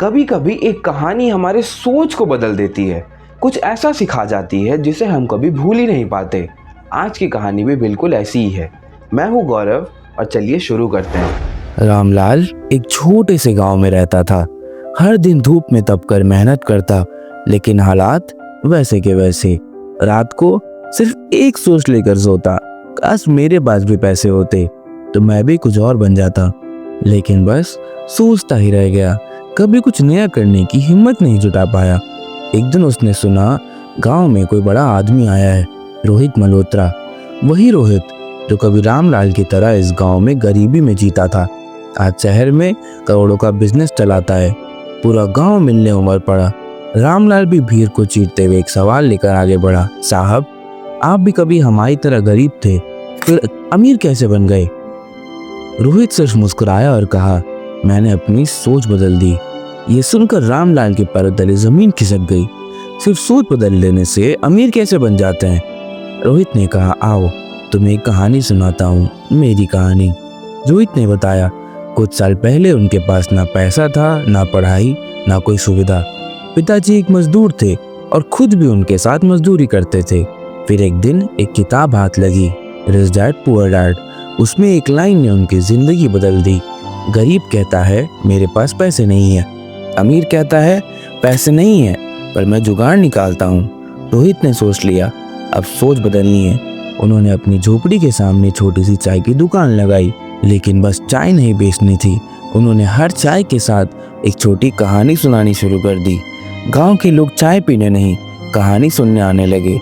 कभी कभी एक कहानी हमारे सोच को बदल देती है, कुछ ऐसा सिखा जाती है जिसे हम कभी भूल ही नहीं पाते। आज की कहानी भी बिल्कुल ऐसी ही है। मैं हूँ गौरव और चलिए शुरू करते हैं। रामलाल एक छोटे से गांव में रहता था। हर दिन धूप में तपकर मेहनत करता, लेकिन हालात वैसे के वैसे। रात को सिर्फ एक सोच लेकर सोता, काश मेरे पास भी पैसे होते तो मैं भी कुछ और बन जाता। लेकिन बस सोचता ही रह गया, कभी कुछ नया करने की हिम्मत नहीं जुटा पाया। एक दिन उसने सुना गांव में कोई बड़ा आदमी आया है, रोहित मल्होत्रा। वही रोहित जो कभी रामलाल की तरह इस गांव में गरीबी में जीता था, आज शहर में करोड़ों का बिजनेस चलाता है। पूरा गांव मिलने उमड़ पड़ा। रामलाल भी भीड़ को चीरते हुए एक सवाल लेकर आगे बढ़ा, साहब आप भी कभी हमारी तरह गरीब थे, फिर अमीर कैसे बन गए? रोहित सिर्फ मुस्कुराया और कहा, मैंने अपनी सोच बदल दी। ये सुनकर रामलाल के पैरों तले जमीन खिसक गई। सिर्फ सोच बदल लेने से अमीर कैसे बन जाते हैं? रोहित ने कहा, आओ तुम्हें एक कहानी सुनाता हूँ, मेरी कहानी। रोहित ने बताया, कुछ साल पहले उनके पास ना पैसा था, ना पढ़ाई, ना कोई सुविधा। पिताजी एक मजदूर थे और खुद भी उनके साथ मजदूरी करते थे। फिर एक दिन एक किताब हाथ लगी, रिच डैड पुअर डैड। उसमें एक लाइन ने उनकी जिंदगी बदल दी। गरीब कहता है मेरे पास पैसे नहीं है, अमीर कहता है पैसे नहीं है पर मैं जुगाड़ निकालता हूँ। रोहित ने सोच लिया अब सोच बदलनी है। उन्होंने अपनी झोपड़ी के सामने छोटी सी चाय की दुकान लगाई, लेकिन बस चाय नहीं बेचनी थी, उन्होंने हर चाय के साथ एक छोटी कहानी सुनानी शुरू कर दी। गांव के लोग चाय पीने नहीं, कहानी सुनने आने लगे।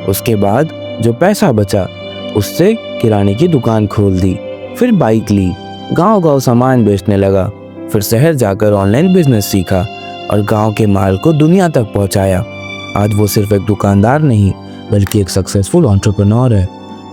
उसके बाद जो पैसा बचा उससे किराने की दुकान खोल दी, फिर बाइक ली, गांव-गांव सामान बेचने लगा। फिर शहर जाकर ऑनलाइन बिजनेस सीखा और गांव के माल को दुनिया तक पहुंचाया। आज वो सिर्फ एक दुकानदार नहीं बल्कि एक सक्सेसफुल एंटरप्रेन्योर है।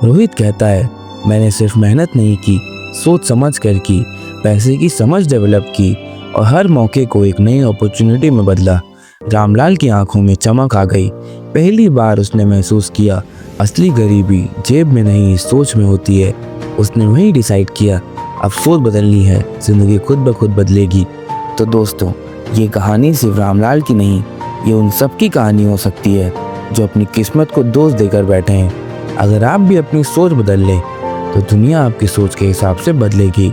रोहित कहता है, मैंने सिर्फ मेहनत नहीं की, सोच समझ कर की, पैसे की समझ डेवलप की और हर मौके को एक नई अपॉर्चुनिटी में बदला। रामलाल की आंखों में चमक आ गई। पहली बार उसने महसूस किया असली गरीबी जेब में नहीं सोच में होती है। उसने वही डिसाइड किया, अब सोच बदलनी है, जिंदगी खुद ब खुद बदलेगी। तो दोस्तों, ये कहानी सिर्फ रामलाल की नहीं, ये उन सब की कहानी हो सकती है जो अपनी किस्मत को दोष देकर बैठे हैं। अगर आप भी अपनी सोच बदल लें तो दुनिया आपकी सोच के हिसाब से बदलेगी।